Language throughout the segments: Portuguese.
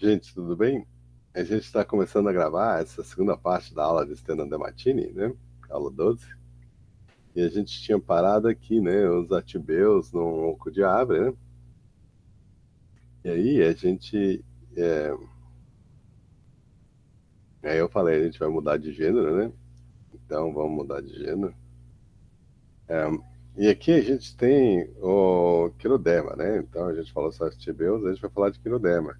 Gente, tudo bem? A gente está começando a gravar essa segunda parte da aula de Steno Demartini, né? Aula 12. E a gente tinha parado aqui, né? Os atibeus no oco de Abre, né? E aí a gente. é, Aí eu falei, a gente vai mudar de gênero, né? Então vamos mudar de gênero. É, E aqui a gente tem o Quiroderma, né? Então a gente falou só atibeus, a gente vai falar de Quiroderma.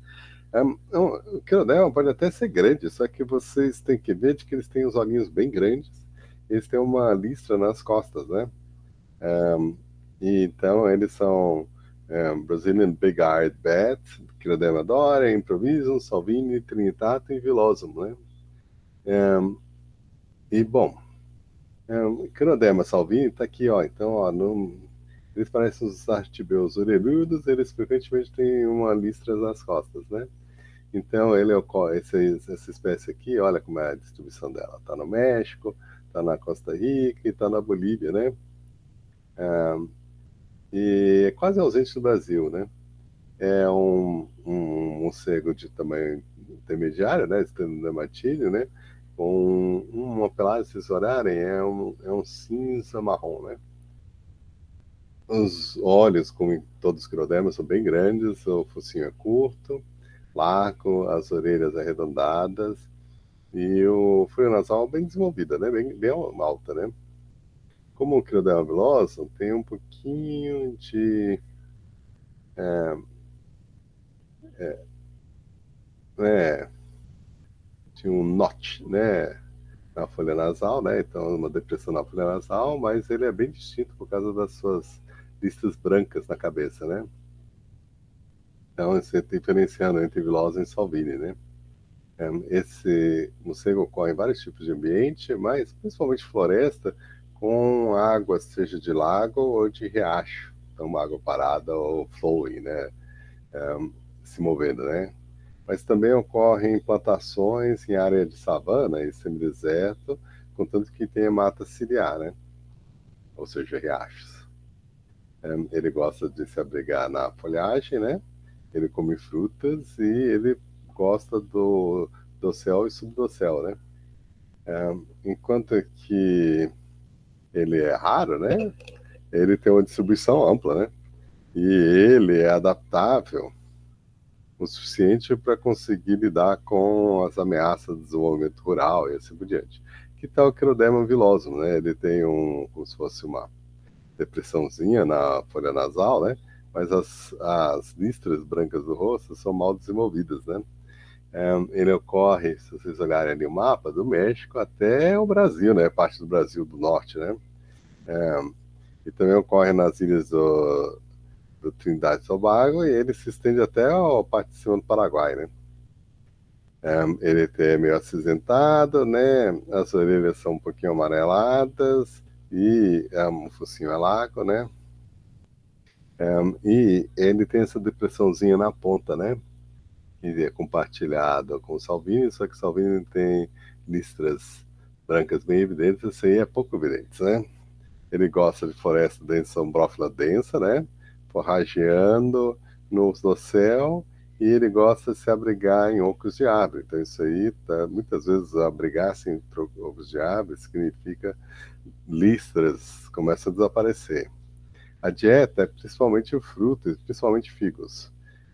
Não, o Quirodema pode até ser grande, só que vocês têm que ver de que eles têm os olhinhos bem grandes, eles têm uma listra nas costas, né? E então eles são Brazilian Big-Eyed Bat, Quirodema dora, Improvisum, Salvini, Trinitatum e Villosum, né? E bom, Quirodema Salvini está aqui, ó. Então, ó, eles parecem os artibeus orelhudos, eles frequentemente têm uma listra nas costas, né? Então, essa espécie aqui, olha como é a distribuição dela. Está no México, está na Costa Rica e está na Bolívia, né? E é quase ausente do Brasil, né? É um morcego de tamanho intermediário, né? Esternudamatídeo, né? Com uma pelagem, se vocês olharem, é um cinza marrom, né? Os olhos, como em todos os quirodermas, são bem grandes, o focinho é curto, largo, as orelhas arredondadas, e o frio nasal bem desenvolvida, né? Bem alta, né? Como o Crioderma vilosum tem um pouquinho né, de um notch, né? Na folha nasal, né? Então, uma depressão na folha nasal, mas ele é bem distinto por causa das suas listas brancas na cabeça, né? Então, você está diferenciando entre vilose e salvini, né? Esse morcego ocorre em vários tipos de ambiente, mas principalmente floresta, com água, seja de lago ou de riacho. Então, uma água parada ou flowing, né? Se movendo, né? Mas também ocorre em plantações, em área de savana e semideserto, contanto que tenha mata ciliar, né? Ou seja, riachos. Ele gosta de se abrigar na folhagem, né? Ele come frutas e ele gosta do dossel e subdossel, né? Enquanto que ele é raro, né? Ele tem uma distribuição ampla, né? E ele é adaptável o suficiente para conseguir lidar com as ameaças do desenvolvimento rural e assim por diante. Que tal o Quiroderma vilosum, né? Ele tem como se fosse uma depressãozinha na folha nasal, né? Mas as listras brancas do rosto são mal desenvolvidas, né? Ele ocorre, se vocês olharem ali o mapa, do México até o Brasil, né? Parte do Brasil do norte, né? E também ocorre nas ilhas do Trindade e Tobago e ele se estende até a parte de cima do Paraguai, né? Ele é meio acinzentado, né? As orelhas são um pouquinho amareladas e o focinho é largo, né? E ele tem essa depressãozinha na ponta, né? Que é compartilhada com o Salvini, só que o Salvini tem listras brancas bem evidentes, isso aí é pouco evidente, né? Ele gosta de floresta densa, sombrófila densa, né? Forrageando no céu, e ele gosta de se abrigar em ocos de árvore. Então, isso aí, muitas vezes, abrigar-se em ocos de árvore significa listras começam a desaparecer. A dieta é principalmente frutas, principalmente figos.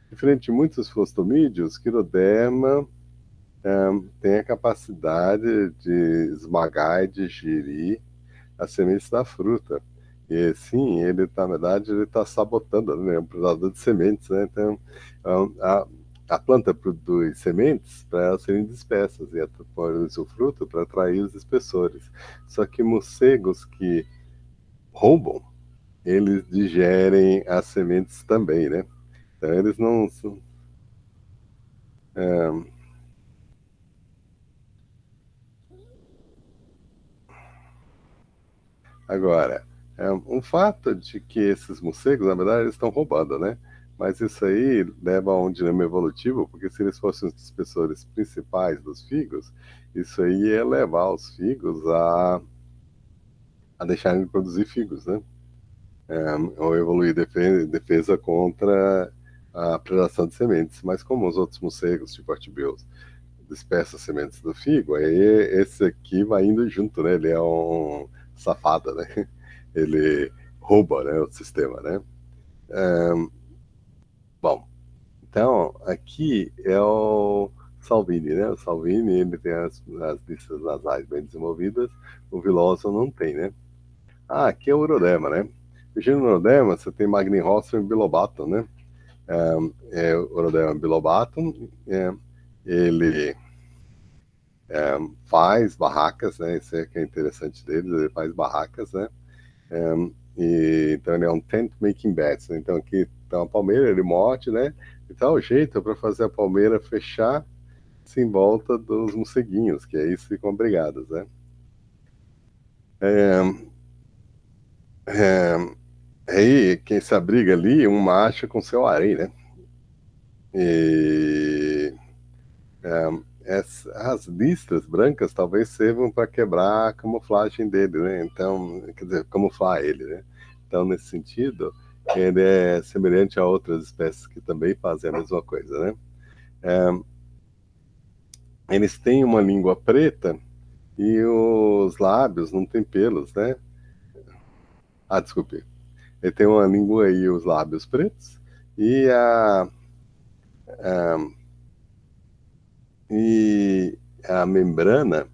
Diferente de muitos fostomídeos, Quiroderma tem a capacidade de esmagar e digerir as sementes da fruta. E sim, ele, na verdade, ele está sabotando, né? É um predador de sementes, né? Então, a planta produz sementes para elas serem dispersas e produz o fruto para atrair os espessores. Só que morcegos que roubam, eles digerem as sementes também, né? Então, eles não são. Agora, um fato de que esses morcegos, na verdade, eles estão roubando, né? Mas isso aí leva a um dilema evolutivo, porque se eles fossem os espessores principais dos figos, isso aí ia levar os figos a deixarem de produzir figos, né? Ou evoluir defesa contra a predação de sementes, mas como os outros morcegos, tipo artibios, dispersa as sementes do figo, aí esse aqui vai indo junto, né? Ele é um safado, né? Ele rouba, né, o sistema, né? Bom, então aqui é o Salvini, né? O Salvini, ele tem as listas nasais bem desenvolvidas, o Viloso não tem, né? Ah, aqui é o Urodema, né? O gênero Urodema, você tem Magnihostrum bilobatum, né? O Urodema bilobatum, ele faz barracas, né? Isso é que é interessante deles, ele faz barracas, né? Então ele é um tent making beds, né? Então aqui tá uma palmeira, ele morde, né? E tá o jeito para fazer a palmeira fechar se em volta dos morceguinhos, que aí ficam abrigados, né? Aí quem se abriga ali, um macho com seu harém, né? E as listas brancas talvez sirvam para quebrar a camuflagem dele, né? Então, quer dizer, camuflar ele, né? Então, nesse sentido, ele é semelhante a outras espécies que também fazem a mesma coisa, né? Eles têm uma língua preta e os lábios não têm pelos, né? Ah, desculpe. Ele tem uma língua e os lábios pretos e e a membrana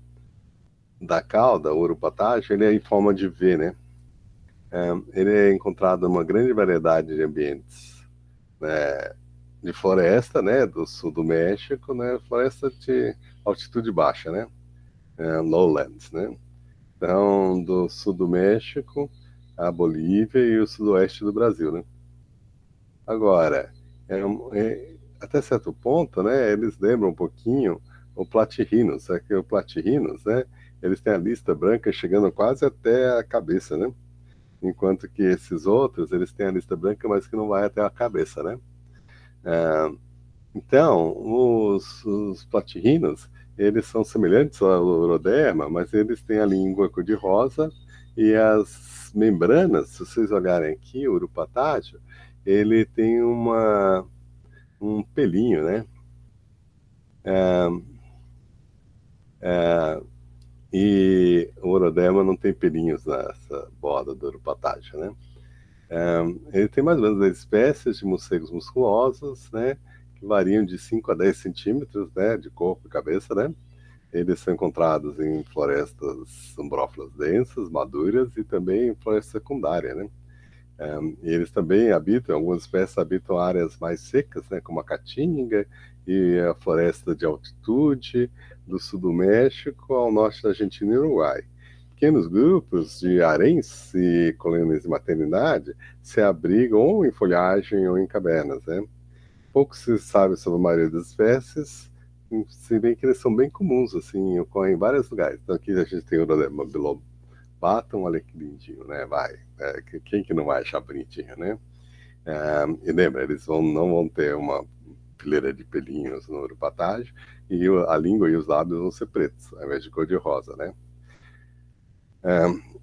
da cauda, o uropatágio, ele é em forma de V, né? Ele é encontrado em uma grande variedade de ambientes, né, de floresta, né, do sul do México, né, floresta de altitude baixa, né, lowlands, né. Então, do sul do México, a Bolívia e o sudoeste do Brasil, né. Agora, até certo ponto, né, eles lembram um pouquinho o Platirrhinus, é que o Platirrhinus, né, eles têm a lista branca chegando quase até a cabeça, né. Enquanto que esses outros, eles têm a lista branca, mas que não vai até a cabeça, né? Então, os platirrinos, eles são semelhantes ao uroderma, mas eles têm a língua cor-de-rosa e as membranas, se vocês olharem aqui, o uropatágio, ele tem um pelinho, né? E o uroderma não tem pelinhos nessa borda do uropatágio, né? Ele tem mais ou menos 10 espécies de morcegos musculosos, né, que variam de 5 a 10 centímetros, né, de corpo e cabeça, né. Eles são encontrados em florestas umbrófilas densas, maduras e também em floresta secundária, né. E eles também habitam, algumas espécies habitam áreas mais secas, né, como a caatinga e a floresta de altitude do sul do México ao norte da Argentina e Uruguai. Pequenos grupos de haréns e colônias de maternidade se abrigam ou em folhagem ou em cavernas, né? Pouco se sabe sobre a maioria das espécies, se bem que eles são bem comuns, assim, ocorrem em vários lugares. Então aqui a gente tem o Urodema bilobatum, olha que lindinho, né? Vai, quem que não vai achar bonitinho, né? E lembra, eles não vão ter uma fileira de pelinhos no uropatágio e a língua e os lábios vão ser pretos, ao invés de cor de rosa, né?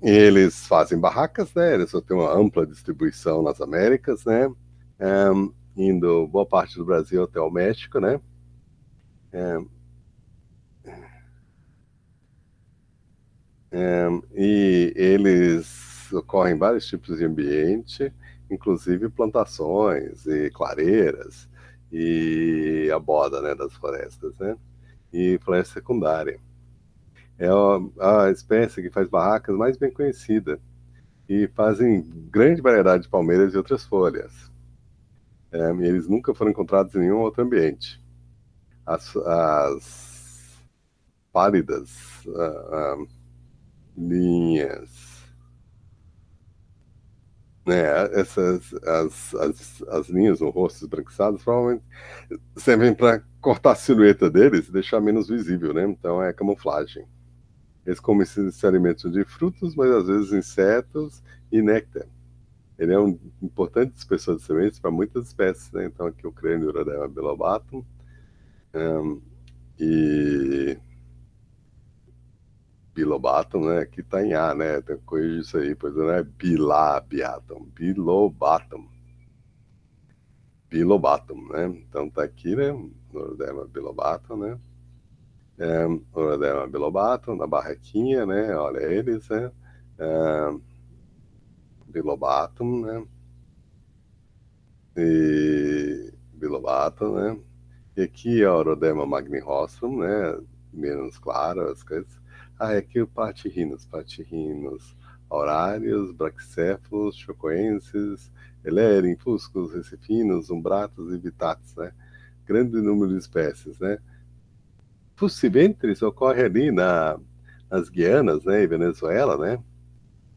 Eles fazem barracas, né? Eles vão ter uma ampla distribuição nas Américas, né? Indo boa parte do Brasil até o México, né? E eles ocorrem em vários tipos de ambiente, inclusive plantações e clareiras e a borda, né, das florestas, né? E floresta secundária. É a espécie que faz barracas mais bem conhecida e fazem grande variedade de palmeiras e outras folhas. E eles nunca foram encontrados em nenhum outro ambiente. As pálidas linhas, né, as linhas no rosto esbranquiçadas provavelmente servem para cortar a silhueta deles e deixar menos visível, né? Então é camuflagem. Eles comem se alimentam de frutos, mas às vezes insetos e néctar. Ele é um importante dispersor de sementes para muitas espécies, né? Então aqui o crânio Urodema bilobatum e bilobatum, né? Aqui está em A, né? Tem coisa disso aí, pois não é bilabiatum, bilobatum. bilobatum, né? Então tá aqui, né? Neuroderma bilobatum, né? Neuroderma bilobatum, na barraquinha, né? Olha eles, né? É, bilobatum, né? E bilobatum, né? E aqui é o Oroderma magnirostrum, né? Menos claro as coisas. Ah, e aqui o platirrinos aurários, braquicéfalos, chocoenses, elérim, fuscos, recifinos, umbratos e vitatus, né? Grande número de espécies, né? Fuciventris ocorre ali nas Guianas, né? E Venezuela, né?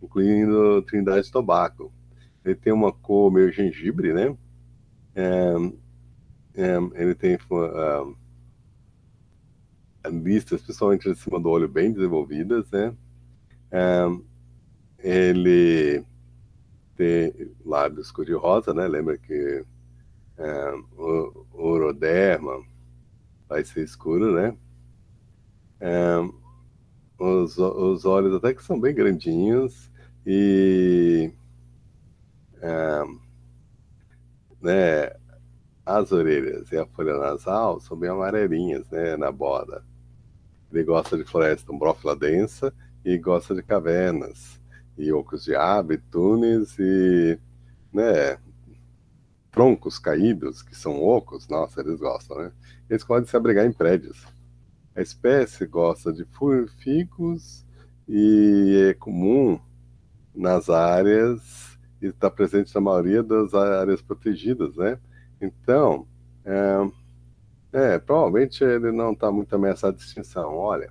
Incluindo Trindade e Tobago. Ele tem uma cor meio gengibre, né? Ele tem listas, principalmente em cima do olho, bem desenvolvidas, né? Ele tem lábios cor-de-rosa, né? Lembra que o uroderma vai ser escuro, né? Os olhos até que são bem grandinhos e, né? As orelhas e a folha nasal são bem amarelinhas, né? Na borda. Ele gosta de floresta umbrófila densa e gosta de cavernas e ocos de ave, túneis e, né, troncos caídos, que são ocos, nossa, eles gostam, né? Eles podem se abrigar em prédios. A espécie gosta de figos e é comum nas áreas e está presente na maioria das áreas protegidas, né? Então, provavelmente ele não está muito ameaçado de extinção. Olha,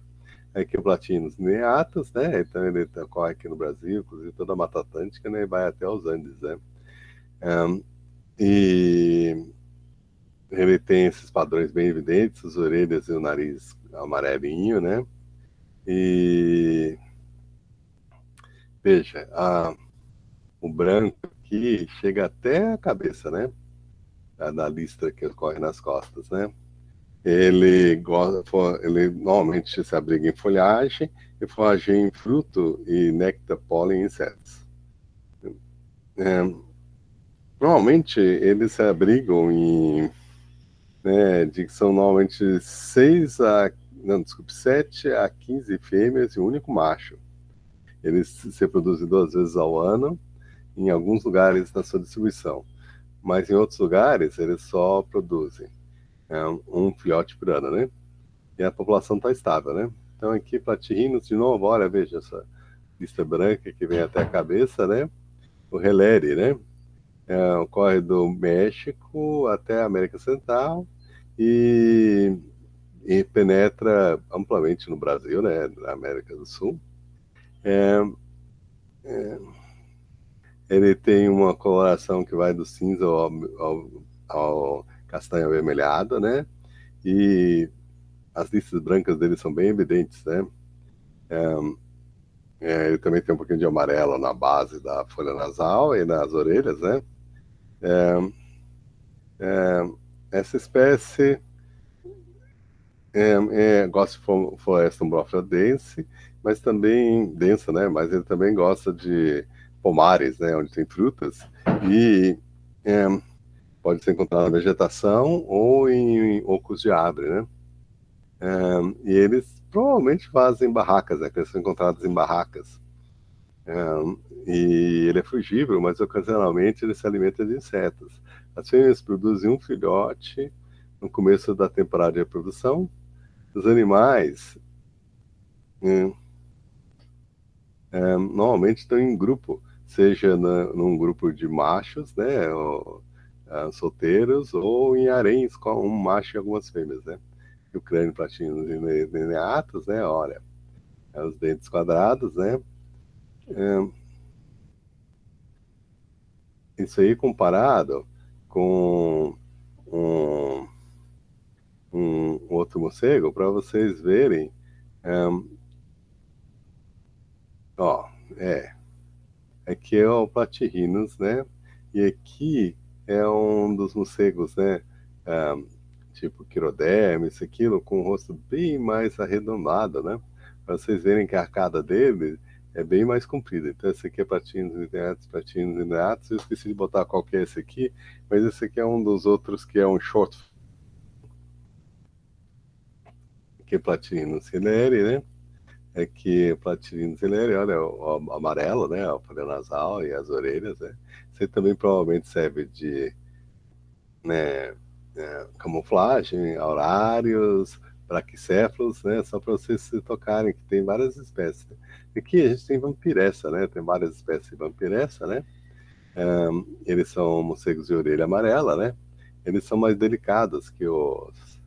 aqui o Platinos neatas, né? Então ele ocorre aqui no Brasil, inclusive toda a Mata Atlântica, né? E vai até os Andes, né? E ele tem esses padrões bem evidentes, as orelhas e o nariz amarelinho, né? E veja, o branco aqui chega até a cabeça, né? Da listra que corre nas costas, né? Ele gosta, ele normalmente se abriga em folhagem e foragem em fruto e néctar, pólen e insetos. Normalmente eles se abrigam em, né, são normalmente 7 a 15 fêmeas e um único macho. Eles se reproduzem 2 vezes ao ano, em alguns lugares na sua distribuição, mas em outros lugares eles só produzem um filhote por ano, né? E a população está estável, né? Então aqui platirrinos, de novo, olha, veja essa lista branca que vem até a cabeça, né? O releri, né? Ocorre do México até a América Central e, penetra amplamente no Brasil, né? Na América do Sul. Ele tem uma coloração que vai do cinza ao castanho avermelhado, né? E as listas brancas dele são bem evidentes, né? Ele também tem um pouquinho de amarelo na base da folha nasal e nas orelhas, né? Essa espécie gosta de floresta umbrófila dense, mas também densa, né? Mas ele também gosta de pomares, né? Onde tem frutas e é, pode ser encontrado na vegetação ou em ocos de árvore, né? E eles provavelmente fazem barracas, né? Que eles são encontrados em barracas. E ele é frugívoro, mas ocasionalmente ele se alimenta de insetos. As fêmeas produzem um filhote no começo da temporada de reprodução. Os animais normalmente estão em grupo, seja num grupo de machos, né, ou, solteiros, ou em haréns com um macho e algumas fêmeas, né? E o crânio platino lineatos, né? Olha, os dentes quadrados, né? Isso aí comparado com um, um outro morcego, para vocês verem, ó, aqui é o Platirrhinus, né? E aqui é um dos morcegos, né? Tipo Quiroderme, isso, aquilo, com o rosto bem mais arredondado, né? Para vocês verem que a arcada dele é bem mais comprido. Então esse aqui é Platinos lineatus. Eu esqueci de botar qual que é esse aqui, mas esse aqui é um dos outros que é um short, que é Platinus hileri, né? É que Platinus hileri, olha, o amarelo, né? A folha nasal e as orelhas, né? Isso aí também provavelmente serve de, né, camuflagem, aurários, braquicéfalos, né? Só para vocês se tocarem, que tem várias espécies. Aqui a gente tem vampiressa, né? Tem várias espécies de vampiressa, né? Eles são morcegos de orelha amarela, né? Eles são mais delicados que os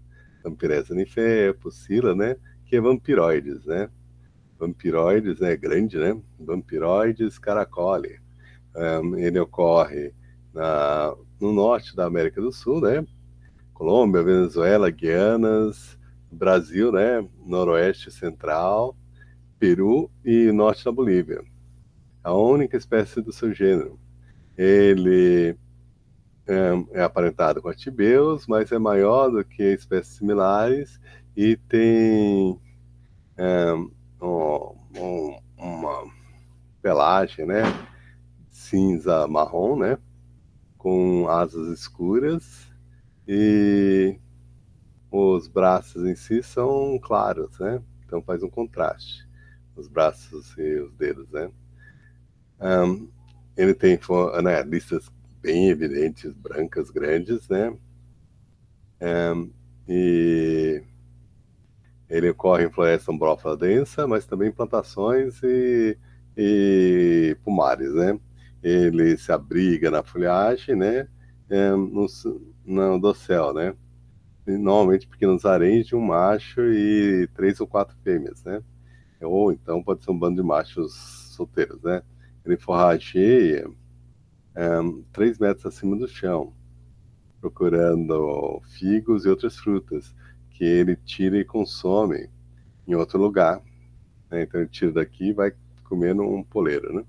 vampiressa ninféia, pusila, né? Que é vampiroides, né? Vampiroides, né? Grande, né? Vampiroides caracole. Ele ocorre no norte da América do Sul, né? Colômbia, Venezuela, Guianas, Brasil, né? Noroeste Central, Peru e norte da Bolívia. A única espécie do seu gênero. Ele é aparentado com atibeus, mas é maior do que espécies similares e tem uma pelagem, né? Cinza marrom, né? Com asas escuras e os braços em si são claros, né? Então faz um contraste, os braços e os dedos, né? Um, ele tem, né, listas bem evidentes, brancas, grandes, né? E ele ocorre em floresta umbrófila densa, mas também em plantações e pomares, né? Ele se abriga na folhagem, né? No dossel, né? E, normalmente pequenos haréns de um macho e 3 ou 4 fêmeas, né? Ou então pode ser um bando de machos solteiros, né? Ele forrageia 3 metros acima do chão, procurando figos e outras frutas que ele tira e consome em outro lugar, né? Então ele tira daqui e vai comendo um poleiro, né?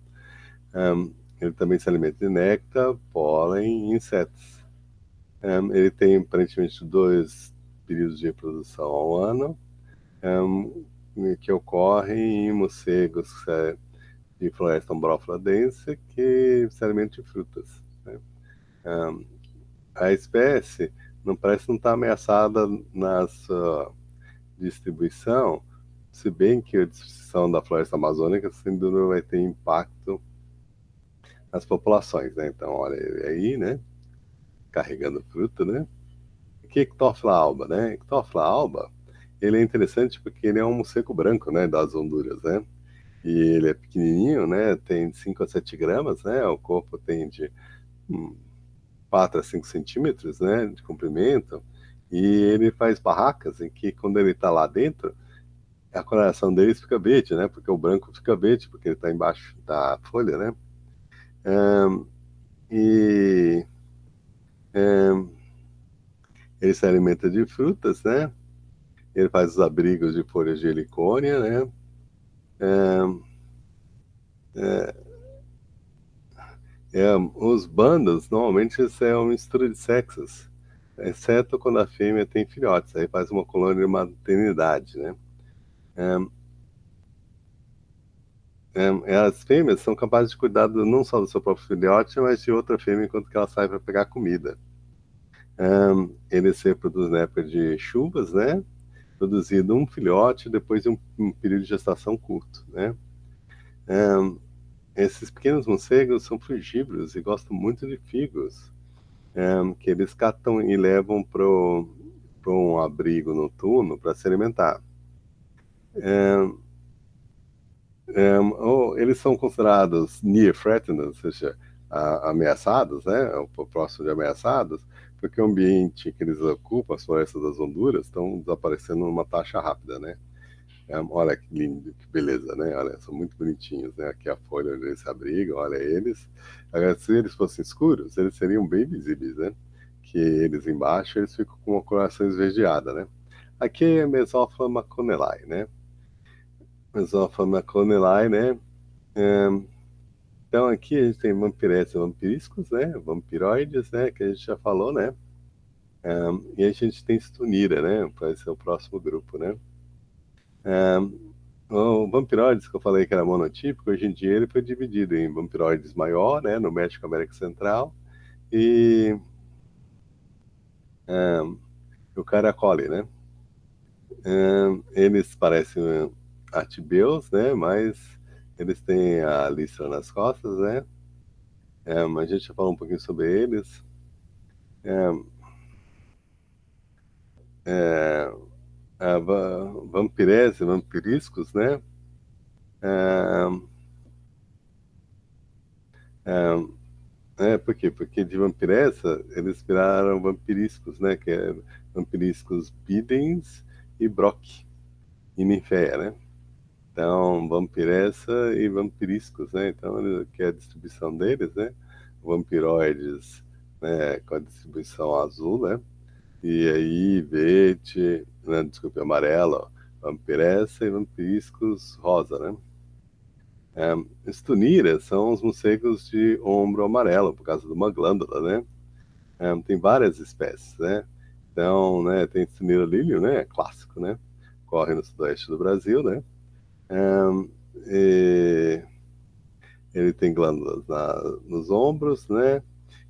Ele também se alimenta de néctar, pólen e insetos. Ele tem aparentemente 2 períodos de reprodução ao ano, que ocorrem em morcegos de floresta umbrófila densa que se alimentam de frutas, né? A espécie não parece não estar ameaçada na sua distribuição, se bem que a destruição da floresta amazônica sem dúvida vai ter impacto nas populações, né? Então, olha ele aí, né? Carregando fruta, né? Que Ectophylla alba, né? Ectophylla alba, ele é interessante porque ele é um morcego branco, né? Das Honduras, né? E ele é pequenininho, né? Tem 5 a 7 gramas, né? O corpo tem de 4 a 5 centímetros, né? De comprimento. E ele faz barracas em que quando ele está lá dentro, a coloração deles fica verde, né? Porque o branco fica verde, porque ele está embaixo da folha, né? E ele se alimenta de frutas, né? Ele faz os abrigos de folhas de helicônia, né? Os bandos, normalmente, isso é uma mistura de sexos, exceto quando a fêmea tem filhotes, aí faz uma colônia de maternidade, né? As fêmeas são capazes de cuidar não só do seu próprio filhote, mas de outra fêmea enquanto que ela sai para pegar comida. Ele se reproduz na época de chuvas, né? Produzindo um filhote depois de um período de gestação curto, né? Esses pequenos morcegos são frugívoros e gostam muito de figos, que eles catam e levam para um abrigo noturno para se alimentar. Eles são considerados near threatened, ou seja, ameaçados, né? Próximo de ameaçados, porque o ambiente que eles ocupam, as florestas das Honduras, estão desaparecendo numa taxa rápida, né? Olha que lindo, que beleza, né? Olha, são muito bonitinhos, né? Aqui a folha onde eles se abrigam, olha eles. Agora, se eles fossem escuros, eles seriam bem visíveis, né? Que eles embaixo, eles ficam com uma coloração esverdeada, né? Aqui é Mesophila maconelli, né? Mesophila maconelli, né? Então aqui a gente tem vampiretes e vampiriscos, né? Vampiroides, né? Que a gente já falou, né? E a gente tem Stunira, né? Vai ser o próximo grupo, né? O vampiroides que eu falei que era monotípico, hoje em dia ele foi dividido em vampiroides maior, né, no México América Central, e o caracole, né? Eles parecem artibeus, né, mas eles têm a listra nas costas, né? Mas a gente já falou um pouquinho sobre eles. É, é, vampirese, vampiriscos, né? É, por quê? Porque de vampiressa eles viraram vampiriscos, né? Que é vampiriscos bidens e brock, e ninféia, né? Então, vampiressa e vampiriscos, né? Então, que é a distribuição deles, né? Vampiroides, né? Com a distribuição azul, né? E aí, verde, né? Desculpe, amarelo, ó, vampiressa e vampiriscos rosa, né? Estuniras são os morcegos de ombro amarelo, por causa de uma glândula, né? Tem várias espécies, né? Então, né, tem Estunira lílio, né? Clássico, né? Corre no sudoeste do Brasil, né? E ele tem glândulas nos ombros, né?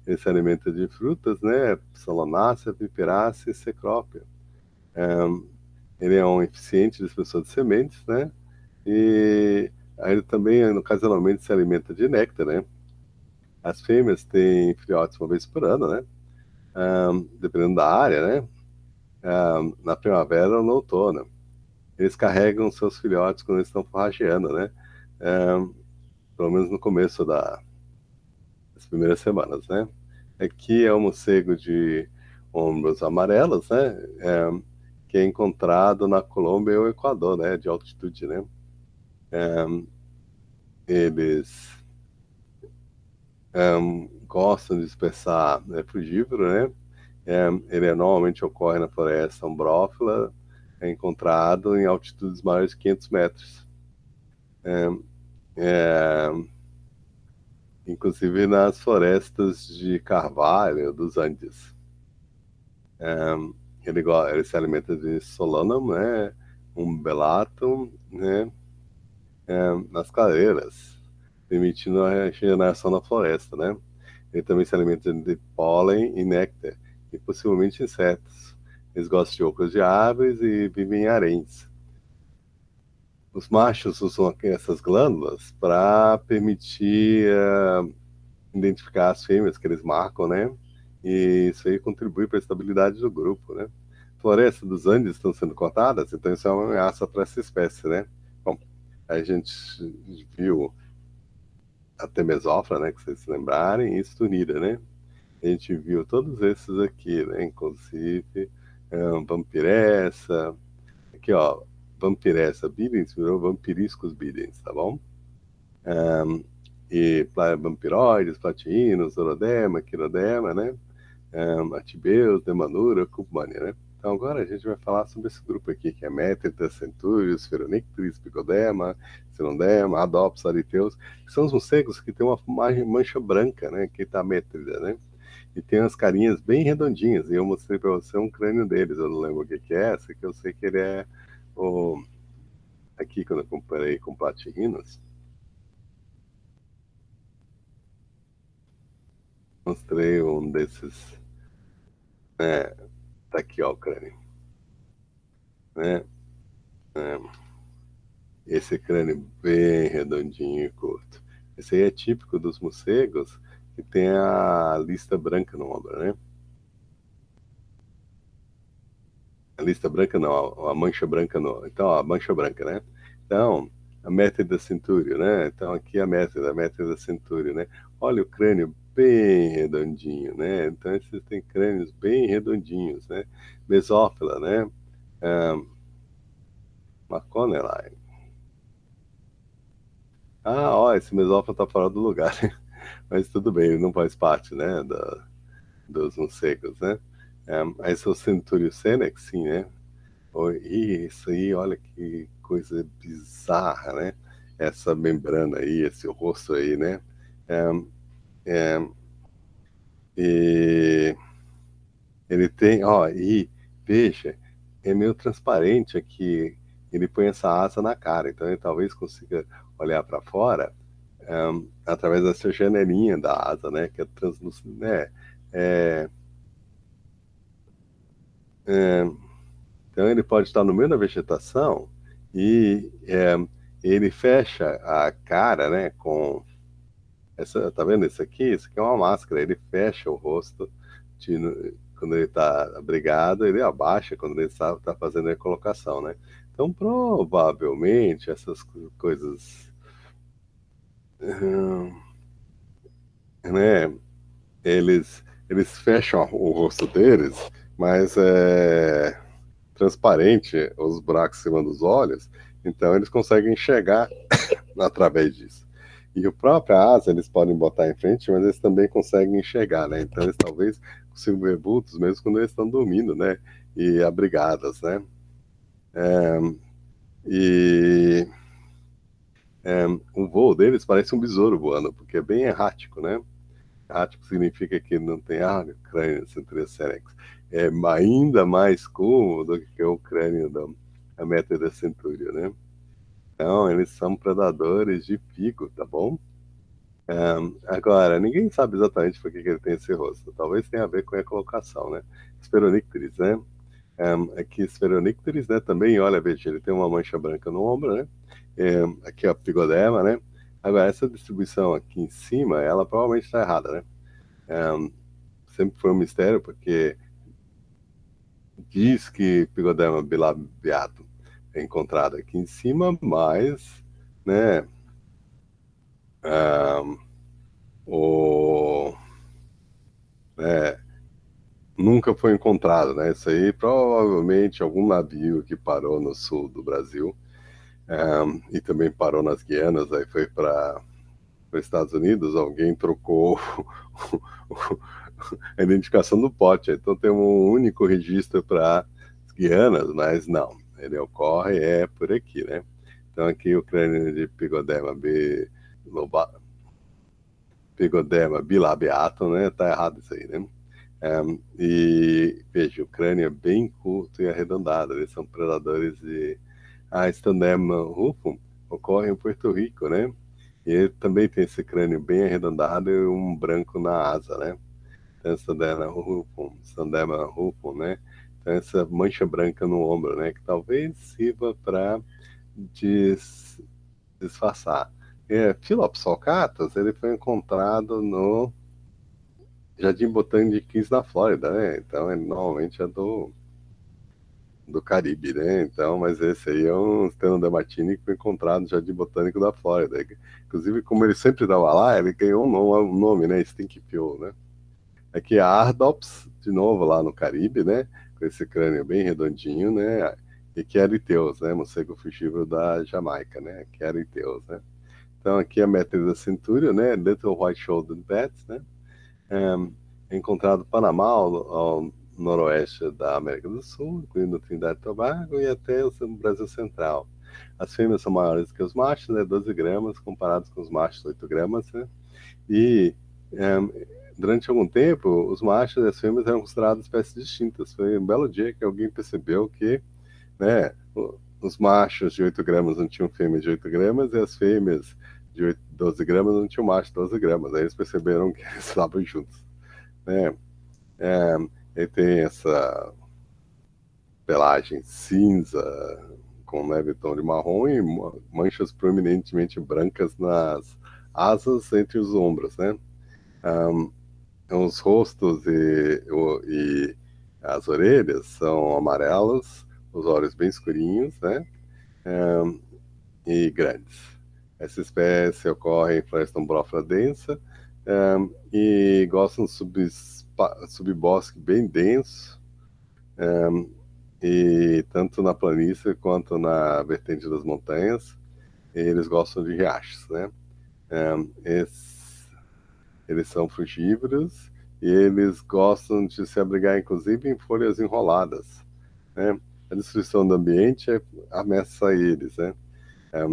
Ele se alimenta de frutas, né? Solanácea, piperácea e cecrópia. Ele é um eficiente dispersor de sementes, né? E aí ele também, ocasionalmente, se alimenta de néctar, né? As fêmeas têm filhotes uma vez por ano, né? Dependendo da área, né? Na primavera ou no outono. Eles carregam seus filhotes quando eles estão forrageando, né? Pelo menos no começo das primeiras semanas, né? Aqui é o morcego de ombros amarelos, né? Que é encontrado na Colômbia e o Equador, né? De altitude, né? Eles gostam de dispersar, né, frugívoro, né? Ele normalmente ocorre na floresta umbrófila, é encontrado em altitudes maiores de 500 metros. É, inclusive nas florestas de carvalho dos Andes. Ele se alimenta de solanum, né, umbelatum, né, nas caleiras, permitindo a regeneração da floresta, né. Ele também se alimenta de pólen e néctar, e possivelmente insetos. Eles gostam de ocas de árvores e vivem em haréns. Os machos usam essas glândulas para permitir identificar as fêmeas que eles marcam, né? E isso aí contribui para a estabilidade do grupo, né? Florestas dos Andes estão sendo cortadas, então isso é uma ameaça para essa espécie, né? Bom, a gente viu a Temesófora, né? Que vocês se lembrarem, e Stunida, né? A gente viu todos esses aqui, né? Inclusive, Vampiressa, aqui ó, Vampiressa bidens virou Vampiriscus bidens, tá bom? E vampiroides, platinos, orodema, quirodema, né? Atibeus, Demanura, Cupmania, né? Então agora a gente vai falar sobre esse grupo aqui, que é Métrita, Centúrios, Pheronictris, Picodema, Cirondema, Adops, Ariteus, que são os morcegos que tem uma mancha branca, né? Que tá Métrida, né? E tem umas carinhas bem redondinhas, e eu mostrei para você um crânio deles, eu não lembro o que que é essa, que eu sei que ele é o... Aqui, quando eu comparei com Platirrinos, mostrei um desses, né? Tá aqui, ó, o crânio, né? Esse crânio bem redondinho e curto. Esse aí é típico dos morcegos que tem a lista branca no ombro, né? A lista branca não, a mancha branca no. Então, ó, a mancha branca, né? Então, a Métrida centúrio, né? Então, aqui a Métrida centúrio, né? Olha o crânio bem redondinho, né? Então, esses têm crânios bem redondinhos, né? Mesófila, né? Maconeline. Ah, ó, esse mesófilo tá fora do lugar, mas tudo bem, ele não faz parte, né, dos morcegos, né? Aí são Centúrio Senex, sim, né? Isso aí, olha que coisa bizarra, né? Essa membrana aí, esse rosto aí, né? É, e ele tem, ó, e veja, é meio transparente aqui, ele põe essa asa na cara, então ele talvez consiga olhar para fora através dessa janelinha da asa, né, que é translúcida, né? É, é, então ele pode estar no meio da vegetação e ele fecha a cara, né, com essa, tá vendo isso aqui? Isso aqui é uma máscara, ele fecha o rosto quando ele está abrigado, ele abaixa quando ele tá fazendo a colocação, né? Então, provavelmente, essas coisas, né, eles fecham o rosto deles, mas é transparente os buracos em cima dos olhos, então eles conseguem enxergar através disso. E o próprio asa eles podem botar em frente, mas eles também conseguem enxergar, né? Então eles talvez consigam ver vultos mesmo quando eles estão dormindo, né? E abrigadas, né? E o voo deles parece um besouro voando, porque é bem errático, né? Errático significa que não tem crânio centrocerex. É ainda mais cômodo do que o crânio da Métria centúria, né? Então, eles são predadores de pico, tá bom? Agora, ninguém sabe exatamente por que ele tem esse rosto. Talvez tenha a ver com a colocação, né? Spheronicteris, né? Aqui, Spheronicteris, né? Também, olha, veja, ele tem uma mancha branca no ombro, né? Aqui, ó, Pigodema, né? Agora, essa distribuição aqui em cima, ela provavelmente está errada, né? Sempre foi um mistério, porque diz que Pigodema bilabiatum é encontrado aqui em cima, mas, né? Um, o... É, nunca foi encontrado, né? Isso aí provavelmente algum navio que parou no sul do Brasil e também parou nas Guianas, aí foi para os Estados Unidos, alguém trocou a identificação do pote. Então tem um único registro para as Guianas, mas não, ele ocorre por aqui, né? Então aqui o crânio de Pigodema bilabiatum, né? Tá errado isso aí, né? E veja, o crânio é bem curto e arredondado. Eles são predadores de. A Standema rufum ocorre em Porto Rico, né? E ele também tem esse crânio bem arredondado e um branco na asa, né? Então, Standema rufum, né? Então, essa mancha branca no ombro, né? Que talvez sirva para disfarçar. Philops sulcatus, ele foi encontrado no Jardim Botânico de Queens, na Flórida, né? Então, ele normalmente é do Caribe, né? Então, mas esse aí é um Stenodemartini que foi encontrado no Jardim Botânico da Flórida. Inclusive, como ele sempre estava lá, ele ganhou um nome, né? Stink Fuel, né? Aqui é a Ardops, de novo lá no Caribe, né? Com esse crânio bem redondinho, né? E Queriteus, né? Morcego frugívoro da Jamaica, né? Queriteus, né? Então, aqui é a Metridas centúria, né? Little White-Shouldered Bats, né? É encontrado no Panamá, ao noroeste da América do Sul, incluindo Trindade e Tobago e até o Brasil Central. As fêmeas são maiores que os machos, né, 12 gramas, comparados com os machos, 8 gramas. Né? E durante algum tempo, os machos e as fêmeas eram considerados espécies distintas. Foi um belo dia que alguém percebeu que né, os machos de 8 gramas não tinham fêmeas de 8 gramas e as fêmeas de 12 gramas não tinham macho de 12 gramas. Aí eles perceberam que eles estavam juntos. Né? Ele tem essa pelagem cinza com leve tom de marrom e manchas proeminentemente brancas nas asas entre os ombros, né? Os rostos e as orelhas são amarelos, os olhos bem escurinhos, né? E grandes. Essa espécie ocorre em floresta umbrófila densa e gosta de subbosque bem denso, e tanto na planície quanto na vertente das montanhas, eles gostam de riachos, né? Eles são frugívoros e eles gostam de se abrigar, inclusive, em folhas enroladas, né? A destruição do ambiente ameaça eles, né?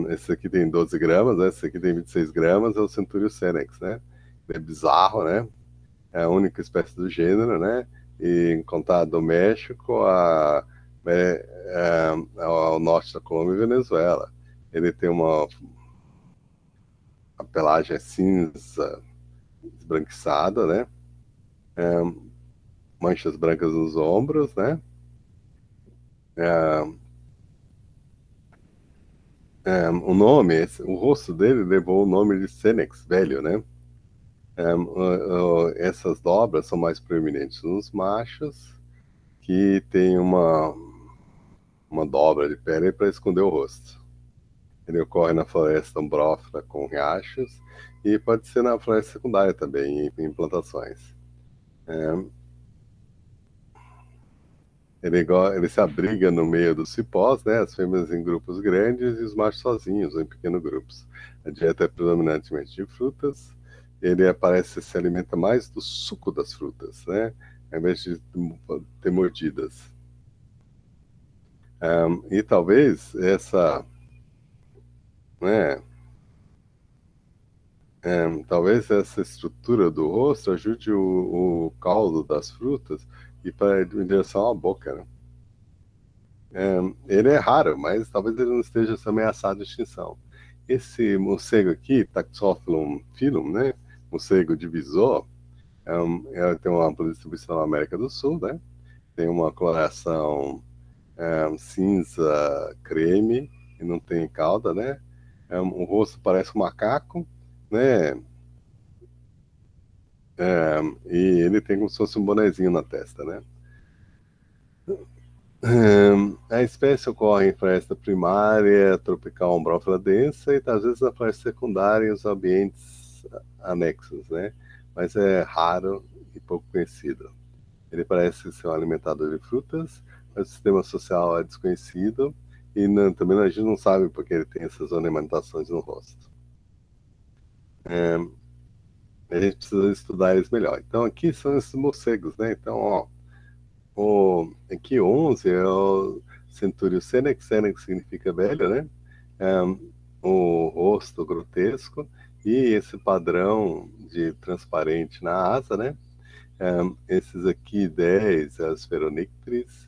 Esse aqui tem 12 gramas, né? Esse aqui tem 26 gramas, é o Centúrio Senex, né? É bizarro, né? É a única espécie do gênero, né? E encontrado no México, ao norte da Colômbia e Venezuela. Ele tem a pelagem é cinza esbranquiçada, né? É, manchas brancas nos ombros, né? É, o nome, o rosto dele levou o nome de Senex, velho, né? Essas dobras são mais proeminentes nos machos, que tem uma dobra de pele para esconder o rosto. Ele ocorre na floresta umbrófila com riachos e pode ser na floresta secundária também, em plantações. É, ele se abriga no meio dos cipós, né? As fêmeas em grupos grandes e os machos sozinhos ou em pequenos grupos. A dieta é predominantemente de frutas. Ele parece se alimenta mais do suco das frutas, né? Ao invés de ter mordidas. E talvez né, talvez essa estrutura do rosto ajude o caldo das frutas e para em direção à boca, né? Ele é raro, mas talvez ele não esteja ameaçado de extinção. Esse morcego aqui, Taxophilum filum, né? Morcego divisor, tem uma ampla distribuição na América do Sul, né? Tem uma coloração cinza creme e não tem cauda, né? O rosto parece um macaco, né? E ele tem como se fosse um bonezinho na testa, né? A espécie ocorre em floresta primária, tropical umbrófila densa e às vezes na floresta secundária em os ambientes anexos, né? Mas é raro e pouco conhecido. Ele parece ser um alimentador de frutas, mas o sistema social é desconhecido e também a gente não sabe porque ele tem essas ornamentações no rosto. A gente precisa estudar eles melhor. Então aqui são esses morcegos, né? Então, ó, aqui 11 é o Centúrio Senex, Senex significa velho, né? O rosto grotesco e esse padrão de transparente na asa, né? Esses aqui 10 é as Pheronictris,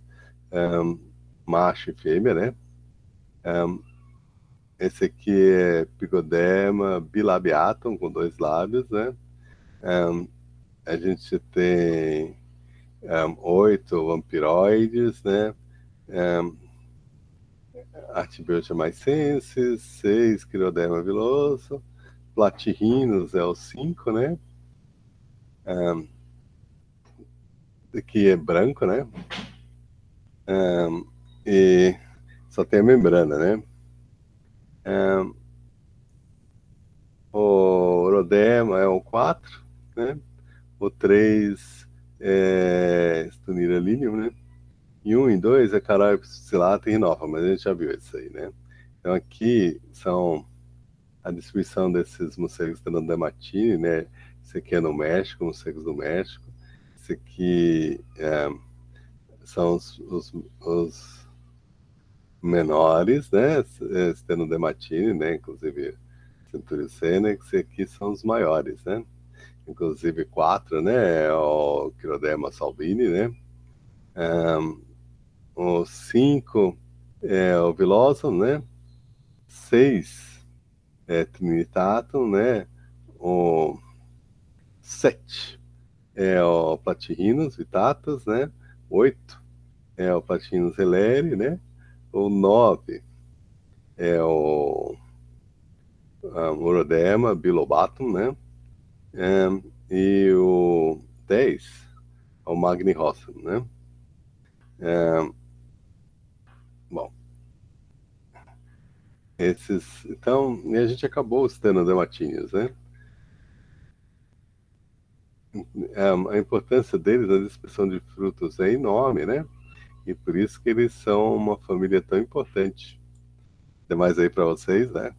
macho e fêmea, né? Esse aqui é Pigodema bilabiatum, com 2 lábios, né? A gente tem 8 vampiroides, né? Artibiotia maicensis, 6 Chiroderma viloso, Platirrhinus é o 5, né? Aqui é branco, né? E só tem a membrana, né? O Urodema é o 4, né? O 3 é Stunira lineum, né? E 1 e 2 é Caroipsis psilata e Rhinopha, mas a gente já viu isso aí, né? Então aqui são a distribuição desses morcegos Pterodamatine, né? Esse aqui é no México, morcegos do México. Esse aqui são os menores, né? Pterodamatine, né? Inclusive Centúrio Senex, e aqui são os maiores, né? Inclusive 4, né? O Chiroderma salvini, né? O 5 é o Vilosum, né? 6 é Trinitatum, né? O 7 é o Platirrhinus vittatus, né? 8 é o Platirrhinus heleri, né? O 9 é o Urodema bilobatum, né? E o 10 é o Magnirossum, né? Bom, então, e a gente acabou os Tenodematines, né? A importância deles na dispersão de frutos é enorme, né? E por isso que eles são uma família tão importante. Tem mais aí para vocês, né?